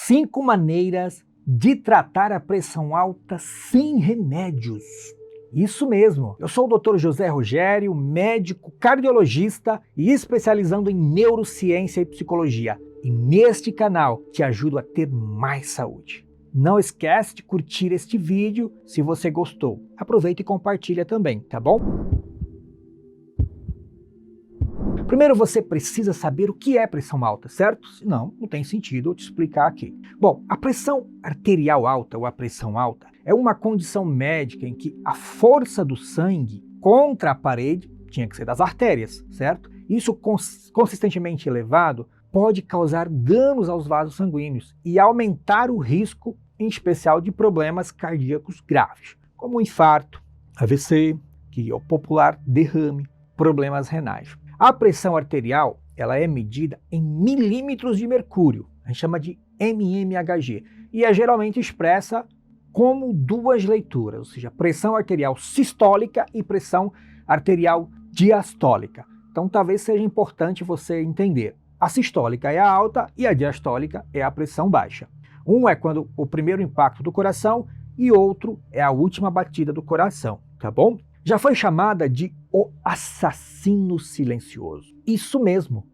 5 maneiras de tratar a pressão alta sem remédios. Isso mesmo, eu sou o Dr. José Rogério, médico cardiologista e especializando em neurociência e psicologia. E neste canal te ajudo a ter mais saúde. Não esquece de curtir este vídeo se você gostou. Aproveita e compartilha também, tá bom? Primeiro você precisa saber o que é pressão alta, certo? Senão, não tem sentido eu te explicar aqui. Bom, a pressão arterial alta ou a pressão alta é uma condição médica em que a força do sangue contra a parede, tinha que ser das artérias, certo? Isso consistentemente elevado pode causar danos aos vasos sanguíneos e aumentar o risco, em especial, de problemas cardíacos graves, como infarto, AVC, que é o popular derrame, problemas renais. A pressão arterial ela é medida em milímetros de mercúrio, a gente chama de mmHg, e é geralmente expressa como duas leituras, ou seja, pressão arterial sistólica e pressão arterial diastólica. Então talvez seja importante você entender. A sistólica é a alta e a diastólica é a pressão baixa. Um é quando o primeiro impacto do coração e outro é a última batida do coração, tá bom? Já foi chamada de o assassino silencioso. Isso mesmo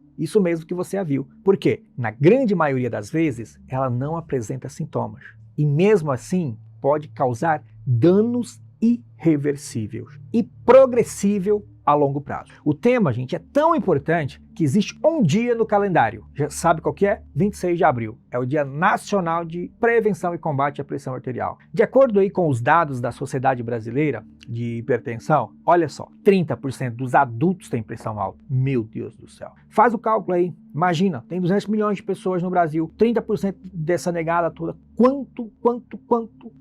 que você a viu. Porque, na grande maioria das vezes, ela não apresenta sintomas. E mesmo assim, pode causar danos irreversíveis e progressível a longo prazo. O tema, gente, é tão importante que existe um dia no calendário. Já sabe qual que é? 26 de abril. É o Dia Nacional de Prevenção e Combate à Pressão Arterial. De acordo aí com os dados da Sociedade Brasileira de Hipertensão, olha só, 30% dos adultos têm pressão alta. Meu Deus do céu. Faz o cálculo aí. Imagina, tem 200 milhões de pessoas no Brasil, 30% dessa negada toda. Quanto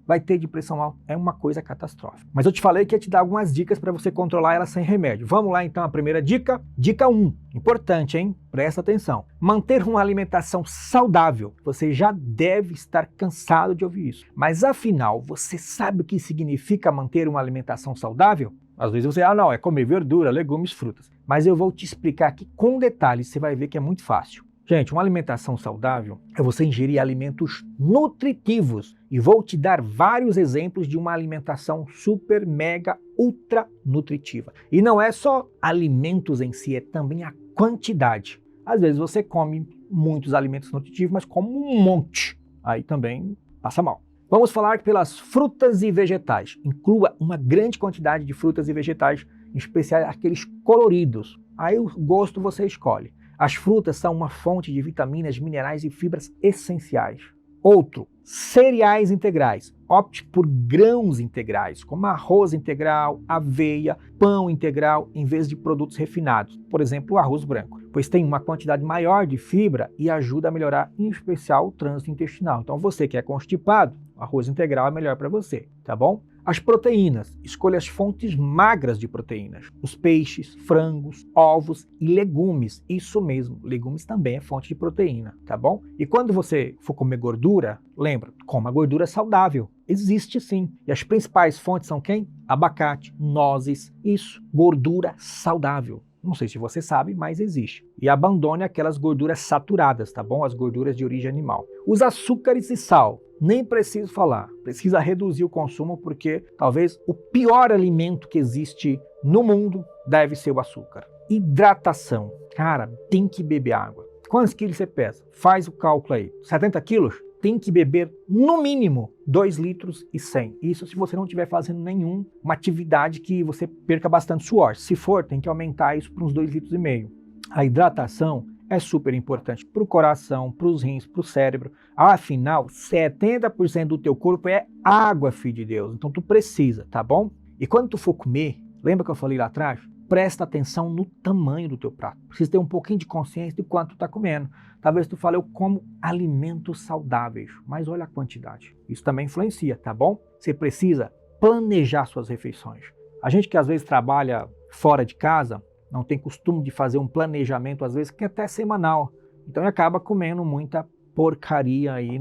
vai ter de pressão alta? É uma coisa catastrófica. Mas eu te falei que ia te dar algumas dicas para você controlar ela sem remédio. Vamos lá então, a primeira dica. Dica 1. Importante, hein? Presta atenção. Manter uma alimentação saudável. Você já deve estar cansado de ouvir isso. Mas afinal, você sabe o que significa manter uma alimentação saudável? Às vezes você, não, é comer verdura, legumes, frutas. Mas eu vou te explicar aqui com detalhes, você vai ver que é muito fácil. Gente, uma alimentação saudável é você ingerir alimentos nutritivos. E vou te dar vários exemplos de uma alimentação super, mega, ultra nutritiva. E não é só alimentos em si, é também a quantidade. Às vezes você come muitos alimentos nutritivos, mas come um monte. Aí também passa mal. Vamos falar pelas frutas e vegetais. Inclua uma grande quantidade de frutas e vegetais, em especial aqueles coloridos. Aí o gosto você escolhe. As frutas são uma fonte de vitaminas, minerais e fibras essenciais. Outro, cereais integrais. Opte por grãos integrais, como arroz integral, aveia, pão integral, em vez de produtos refinados, por exemplo, o arroz branco, pois tem uma quantidade maior de fibra e ajuda a melhorar, em especial, o trânsito intestinal. Então, você que é constipado, o arroz integral é melhor para você, tá bom? As proteínas. Escolha as fontes magras de proteínas. Os peixes, frangos, ovos e legumes. Isso mesmo, legumes também é fonte de proteína, tá bom? E quando você for comer gordura, lembra, coma gordura saudável. Existe sim. E as principais fontes são quem? Abacate, nozes, isso, gordura saudável. Não sei se você sabe, mas existe. E abandone aquelas gorduras saturadas, tá bom? As gorduras de origem animal. Os açúcares e sal. Nem preciso falar. Precisa reduzir o consumo porque talvez o pior alimento que existe no mundo deve ser o açúcar. Hidratação. Cara, tem que beber água. Quantos quilos você pesa? Faz o cálculo aí. 70 quilos? Tem que beber no mínimo 2 litros e 100. Isso se você não estiver fazendo nenhuma atividade que você perca bastante suor. Se for, tem que aumentar isso para uns 2 litros e meio. A hidratação é super importante para o coração, para os rins, para o cérebro. Afinal, 70% do teu corpo é água, filho de Deus. Então tu precisa, tá bom? E quando tu for comer, lembra que eu falei lá atrás? Presta atenção no tamanho do teu prato. Precisa ter um pouquinho de consciência de quanto tu está comendo. Talvez tu fale, eu como alimentos saudáveis, mas olha a quantidade. Isso também influencia, tá bom? Você precisa planejar suas refeições. A gente que às vezes trabalha fora de casa, não tem costume de fazer um planejamento, às vezes, que é até semanal. Então acaba comendo muita porcaria aí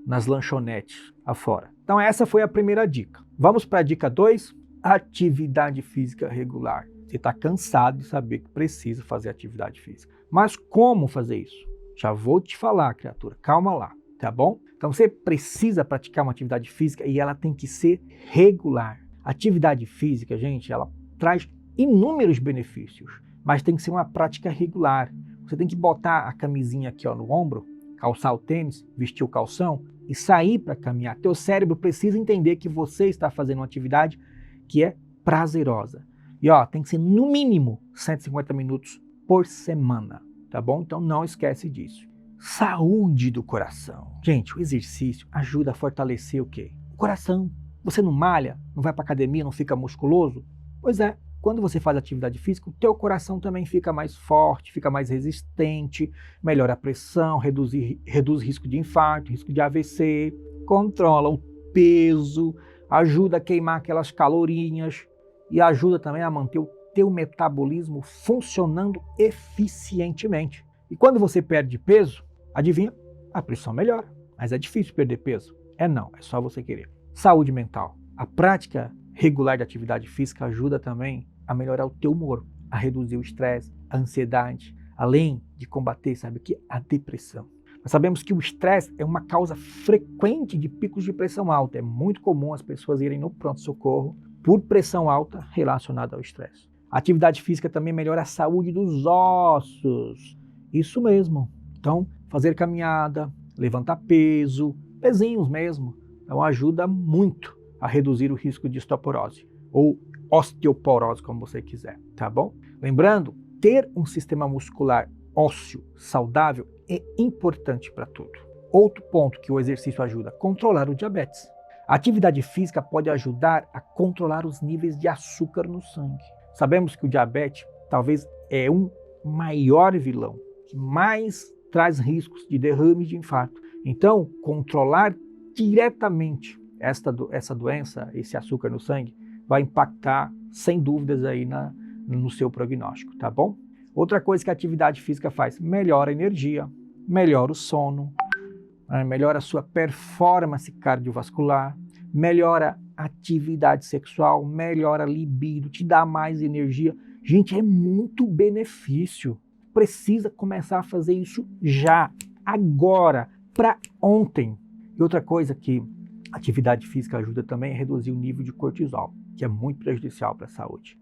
nas lanchonetes afora. Então essa foi a primeira dica. Vamos para a dica 2, atividade física regular. Você está cansado de saber que precisa fazer atividade física. Mas como fazer isso? Já vou te falar, criatura. Calma lá. tá bom? Então você precisa praticar uma atividade física e ela tem que ser regular. Atividade física, gente, ela traz inúmeros benefícios, mas tem que ser uma prática regular. Você tem que botar a camisinha aqui no ombro, calçar o tênis, vestir o calção e sair para caminhar. Teu cérebro precisa entender que você está fazendo uma atividade que é prazerosa. E tem que ser no mínimo 150 minutos por semana, tá bom? Então não esquece disso. Saúde do coração. Gente, o exercício ajuda a fortalecer o quê? O coração. Você não malha, não vai para academia, não fica musculoso? Pois é, quando você faz atividade física, o teu coração também fica mais forte, fica mais resistente, melhora a pressão, reduz risco de infarto, risco de AVC, controla o peso, ajuda a queimar aquelas calorinhas e ajuda também a manter o teu metabolismo funcionando eficientemente. E quando você perde peso, adivinha? A pressão melhora. Mas é difícil perder peso? Não, é só você querer. Saúde mental. A prática regular de atividade física ajuda também a melhorar o teu humor, a reduzir o estresse, a ansiedade, além de combater, sabe o que? A depressão. Nós sabemos que o estresse é uma causa frequente de picos de pressão alta. É muito comum as pessoas irem no pronto-socorro por pressão alta relacionada ao estresse. A atividade física também melhora a saúde dos ossos. Isso mesmo. Então, fazer caminhada, levantar peso, pezinhos mesmo, então ajuda muito a reduzir o risco de osteoporose ou osteoporose, como você quiser, tá bom? Lembrando, ter um sistema muscular ósseo saudável é importante para tudo. Outro ponto que o exercício ajuda a controlar o diabetes. A atividade física pode ajudar a controlar os níveis de açúcar no sangue. Sabemos que o diabetes talvez é um maior vilão, que mais traz riscos de derrame e de infarto. Então, controlar diretamente essa doença, esse açúcar no sangue, vai impactar, sem dúvidas, aí no seu prognóstico, tá bom? Outra coisa que a atividade física faz, melhora a energia, melhora o sono, melhora a sua performance cardiovascular, melhora a atividade sexual, melhora a libido, te dá mais energia. Gente, é muito benefício. Precisa começar a fazer isso já, agora, para ontem. E outra coisa que a atividade física ajuda também é reduzir o nível de cortisol, que é muito prejudicial para a saúde.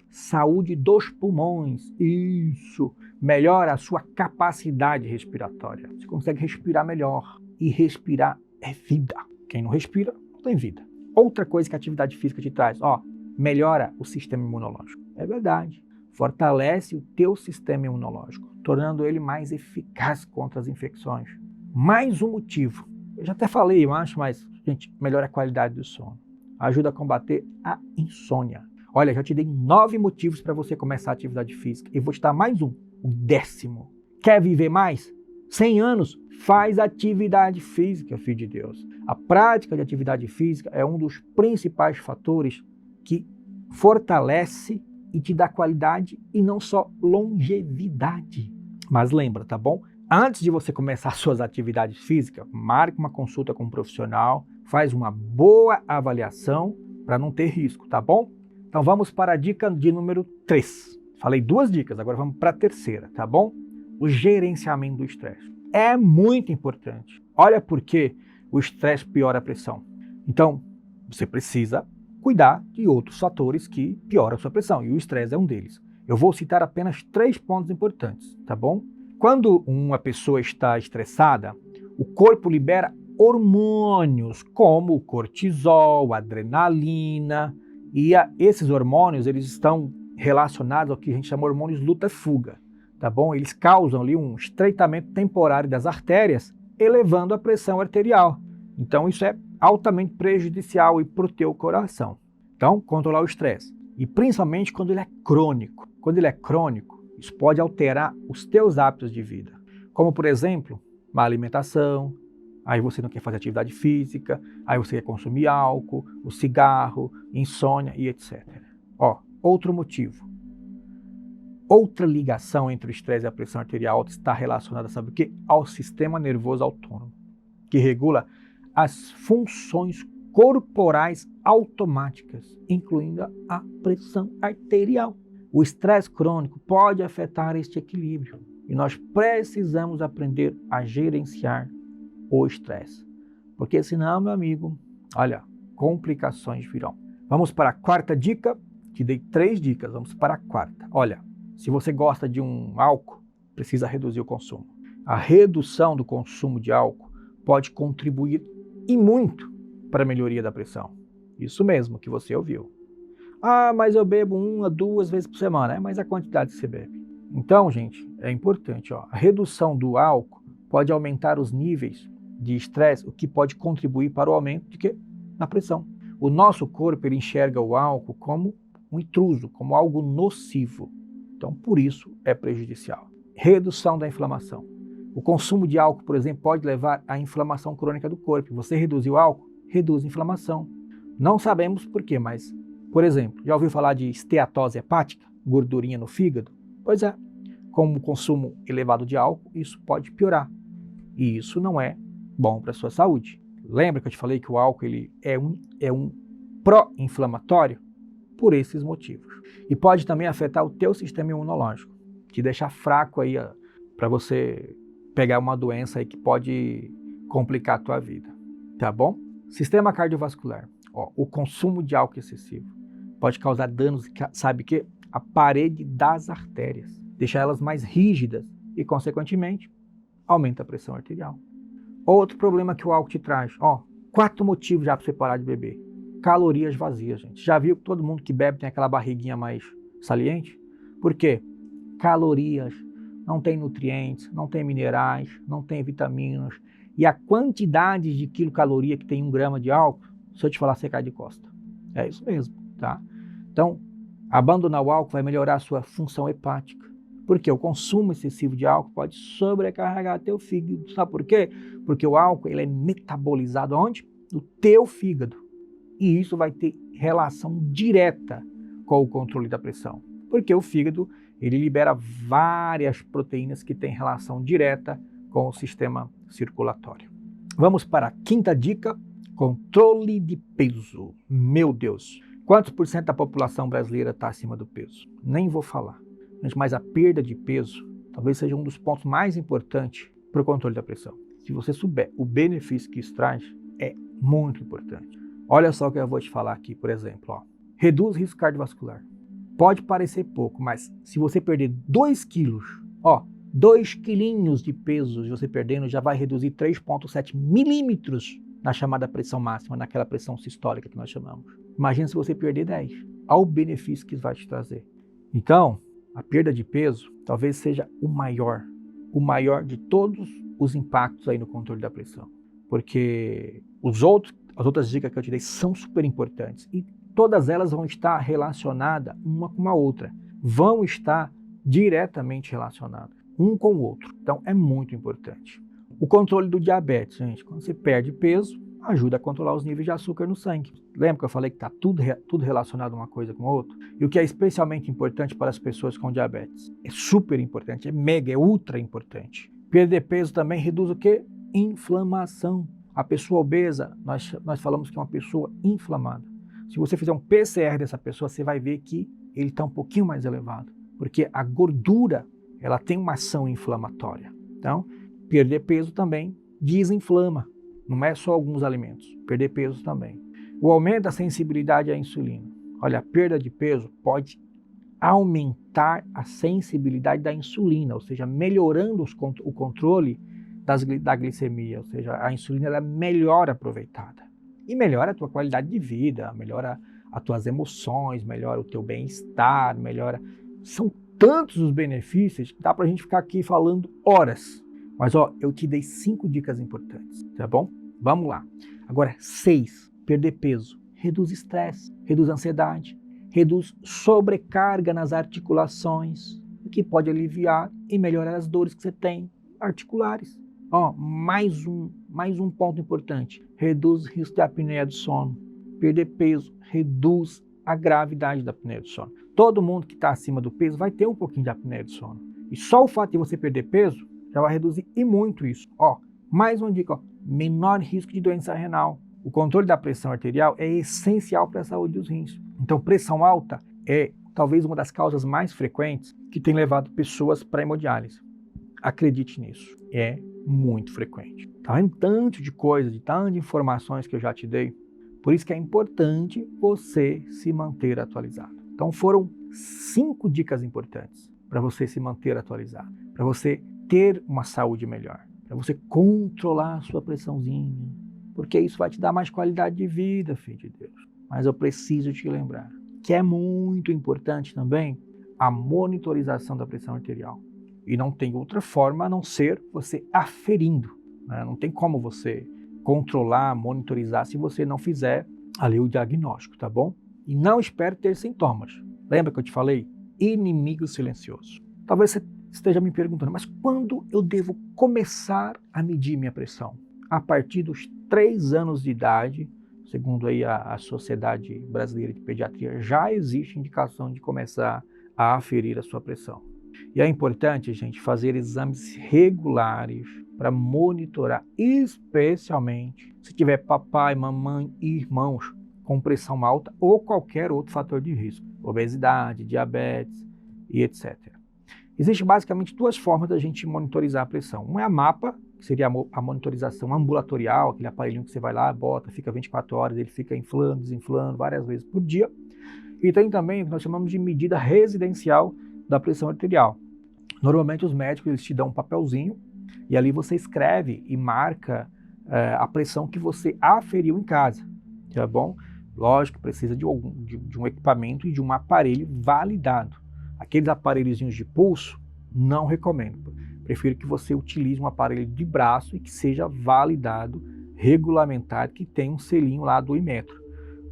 Saúde dos pulmões, isso, melhora a sua capacidade respiratória. Você consegue respirar melhor e respirar é vida. Quem não respira, não tem vida. Outra coisa que a atividade física te traz, melhora o sistema imunológico. É verdade. Fortalece o teu sistema imunológico, tornando ele mais eficaz contra as infecções. Mais um motivo. Eu já até falei, eu acho, mas, gente, melhora a qualidade do sono. Ajuda a combater a insônia. Olha, já te dei 9 motivos para você começar a atividade física e vou te dar mais um, o 10º. Quer viver mais? 100 anos? Faz atividade física, filho de Deus. A prática de atividade física é um dos principais fatores que fortalece e te dá qualidade e não só longevidade. Mas lembra, tá bom? Antes de você começar suas atividades físicas, marque uma consulta com um profissional, faz uma boa avaliação para não ter risco, tá bom? Então vamos para a dica de número 3. Falei 2 dicas, agora vamos para a terceira, tá bom? O gerenciamento do estresse. É muito importante. Olha por que o estresse piora a pressão. Então, você precisa cuidar de outros fatores que pioram a sua pressão, e o estresse é um deles. Eu vou citar apenas 3 pontos importantes, tá bom? Quando uma pessoa está estressada, o corpo libera hormônios como o cortisol, a adrenalina, e esses hormônios eles estão relacionados ao que a gente chama de hormônios luta-fuga, tá bom? Eles causam ali um estreitamento temporário das artérias, elevando a pressão arterial. Então isso é altamente prejudicial para o teu coração. Então, controlar o estresse. E principalmente quando ele é crônico. Quando ele é crônico, isso pode alterar os teus hábitos de vida. Como, por exemplo, má alimentação, aí você não quer fazer atividade física, aí você quer consumir álcool, o cigarro, insônia e etc. Outro motivo. Outra ligação entre o estresse e a pressão arterial alta está relacionada, sabe o quê? Ao sistema nervoso autônomo, que regula as funções corporais automáticas, incluindo a pressão arterial. O estresse crônico pode afetar este equilíbrio e nós precisamos aprender a gerenciar o estresse. Porque senão, meu amigo, olha, complicações virão. Vamos para a quarta dica. Te dei 3 dicas, vamos para a quarta. Olha, se você gosta de um álcool, precisa reduzir o consumo. A redução do consumo de álcool pode contribuir e muito para a melhoria da pressão. Isso mesmo que você ouviu. Ah, mas eu bebo 1 a 2 vezes por semana. Mas a quantidade que você bebe. Então, gente, é importante. A redução do álcool pode aumentar os níveis de estresse, o que pode contribuir para o aumento de quê? Na pressão. O nosso corpo ele enxerga o álcool como um intruso, como algo nocivo. Então, por isso, é prejudicial. Redução da inflamação. O consumo de álcool, por exemplo, pode levar à inflamação crônica do corpo. Você reduzir o álcool, reduz a inflamação. Não sabemos por quê, mas, por exemplo, já ouviu falar de esteatose hepática? Gordurinha no fígado? Pois é, com o consumo elevado de álcool, isso pode piorar. E isso não é bom para a sua saúde. Lembra que eu te falei que o álcool ele é um pró-inflamatório? Por esses motivos. E pode também afetar o teu sistema imunológico, te deixar fraco aí para você pegar uma doença aí que pode complicar a tua vida, tá bom? Sistema cardiovascular. O consumo de álcool excessivo pode causar danos, sabe o quê? A parede das artérias, deixar elas mais rígidas e, consequentemente, aumenta a pressão arterial. Outro problema que o álcool te traz, 4 motivos já para você parar de beber. Calorias vazias, gente. Já viu que todo mundo que bebe tem aquela barriguinha mais saliente? Por quê? Calorias, não tem nutrientes, não tem minerais, não tem vitaminas. E a quantidade de quilocaloria que tem 1 grama de álcool, se eu te falar, você cai de costa. É isso mesmo, tá? Então, abandonar o álcool vai melhorar a sua função hepática. Porque o consumo excessivo de álcool pode sobrecarregar teu fígado. Sabe por quê? Porque o álcool ele é metabolizado onde? No teu fígado. E isso vai ter relação direta com o controle da pressão. Porque o fígado ele libera várias proteínas que têm relação direta com o sistema circulatório. Vamos para a quinta dica, controle de peso. Meu Deus, quantos por cento da população brasileira está acima do peso? Nem vou falar. Mas a perda de peso talvez seja um dos pontos mais importantes para o controle da pressão. Se você souber o benefício que isso traz, é muito importante. Olha só o que eu vou te falar aqui, por exemplo. Reduz risco cardiovascular. Pode parecer pouco, mas se você perder 2 quilos, 2 quilinhos de peso, você perdendo, já vai reduzir 3,7 milímetros na chamada pressão máxima, naquela pressão sistólica que nós chamamos. Imagina se você perder 10. Olha o benefício que isso vai te trazer. Então, a perda de peso talvez seja o maior de todos os impactos aí no controle da pressão. Porque as outras dicas que eu te dei são super importantes e todas elas vão estar relacionadas uma com a outra. Vão estar diretamente relacionadas um com o outro. Então é muito importante. O controle do diabetes, gente, quando você perde peso, ajuda a controlar os níveis de açúcar no sangue. Lembra que eu falei que está tudo relacionado uma coisa com a outra? E o que é especialmente importante para as pessoas com diabetes? É super importante, é ultra importante. Perder peso também reduz o quê? Inflamação. A pessoa obesa, nós falamos que é uma pessoa inflamada. Se você fizer um PCR dessa pessoa, você vai ver que ele está um pouquinho mais elevado. Porque a gordura, ela tem uma ação inflamatória. Então, perder peso também desinflama. Não é só alguns alimentos, perder peso também. O aumento da sensibilidade à insulina. Olha, a perda de peso pode aumentar a sensibilidade da insulina, ou seja, melhorando o controle da glicemia, ou seja, a insulina ela é melhor aproveitada. E melhora a tua qualidade de vida, melhora as tuas emoções, melhora o teu bem-estar, São tantos os benefícios que dá pra gente ficar aqui falando horas. Mas eu te dei 5 dicas importantes, tá bom? Vamos lá. Agora, 6, perder peso. Reduz estresse, reduz ansiedade, reduz sobrecarga nas articulações, o que pode aliviar e melhorar as dores que você tem articulares. Mais um ponto importante. Reduz o risco de apneia do sono. Perder peso reduz a gravidade da apneia do sono. Todo mundo que está acima do peso vai ter um pouquinho de apneia do sono. E só o fato de você perder peso já vai reduzir e muito isso. Mais uma dica, menor risco de doença renal. O controle da pressão arterial é essencial para a saúde dos rins. Então, pressão alta é talvez uma das causas mais frequentes que tem levado pessoas para hemodiálise. Acredite nisso, é muito frequente. Tá vendo tanto de coisa, de tantas informações que eu já te dei? Por isso que é importante você se manter atualizado. Então foram 5 dicas importantes para você se manter atualizado, para você ter uma saúde melhor, para você controlar a sua pressãozinha, porque isso vai te dar mais qualidade de vida, filho de Deus. Mas eu preciso te lembrar que é muito importante também a monitorização da pressão arterial. E não tem outra forma a não ser você aferindo, né? Não tem como você controlar, monitorizar se você não fizer ali o diagnóstico, tá bom? E não espere ter sintomas. Lembra que eu te falei? Inimigo silencioso. Talvez você esteja me perguntando, mas quando eu devo começar a medir minha pressão? A partir dos 3 anos de idade, segundo aí a Sociedade Brasileira de Pediatria, já existe indicação de começar a aferir a sua pressão. E é importante, gente, fazer exames regulares para monitorar, especialmente se tiver papai, mamãe e irmãos com pressão alta ou qualquer outro fator de risco, obesidade, diabetes e etc. Existem basicamente 2 formas da gente monitorizar a pressão. Uma é a MAPA, que seria a monitorização ambulatorial, aquele aparelhinho que você vai lá, bota, fica 24 horas, ele fica inflando, desinflando várias vezes por dia. E tem também o que nós chamamos de medida residencial da pressão arterial. Normalmente os médicos eles te dão um papelzinho e ali você escreve e marca a pressão que você aferiu em casa, tá bom? Lógico, precisa de um equipamento e de um aparelho validado. Aqueles aparelhozinhos de pulso, não recomendo. Prefiro que você utilize um aparelho de braço e que seja validado, regulamentado, que tenha um selinho lá do Inmetro,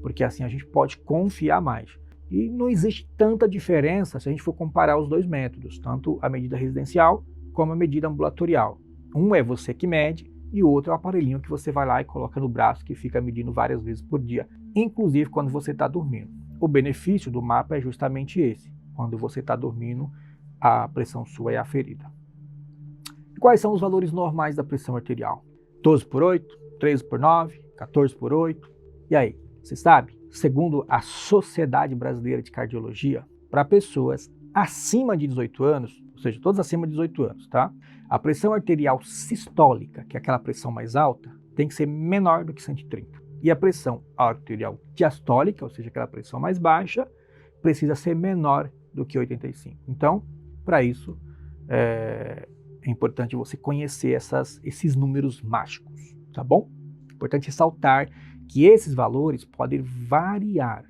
porque assim a gente pode confiar mais. E não existe tanta diferença se a gente for comparar os 2 métodos, tanto a medida residencial como a medida ambulatorial. Um é você que mede e o outro é o aparelhinho que você vai lá e coloca no braço que fica medindo várias vezes por dia, inclusive quando você está dormindo. O benefício do MAPA é justamente esse. Quando você está dormindo, a pressão sua é aferida. Quais são os valores normais da pressão arterial? 12/8, 13/9, 14/8. E aí, você sabe? Segundo a Sociedade Brasileira de Cardiologia, para pessoas acima de 18 anos, ou seja, todos acima de 18 anos, tá? A pressão arterial sistólica, que é aquela pressão mais alta, tem que ser menor do que 130. E a pressão arterial diastólica, ou seja, aquela pressão mais baixa, precisa ser menor do que 85. Então, para isso, é importante você conhecer esses números mágicos, tá bom? Importante ressaltar que esses valores podem variar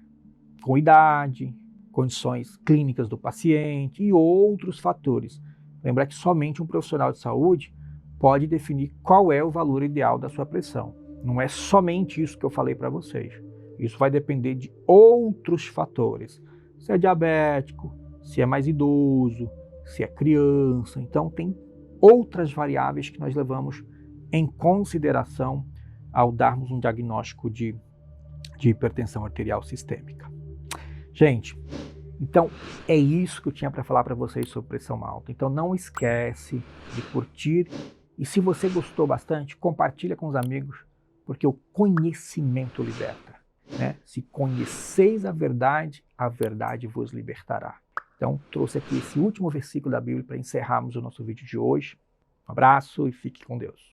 com idade, condições clínicas do paciente e outros fatores. Lembrar que somente um profissional de saúde pode definir qual é o valor ideal da sua pressão. Não é somente isso que eu falei para vocês. Isso vai depender de outros fatores. Se é diabético, se é mais idoso, se é criança. Então tem outras variáveis que nós levamos em consideração ao darmos um diagnóstico de hipertensão arterial sistêmica. Gente, então é isso que eu tinha para falar para vocês sobre pressão alta. Então não esquece de curtir e se você gostou bastante, compartilha com os amigos, porque o conhecimento liberta, né? Se conheceis a verdade vos libertará. Então trouxe aqui esse último versículo da Bíblia para encerrarmos o nosso vídeo de hoje. Um abraço e fique com Deus.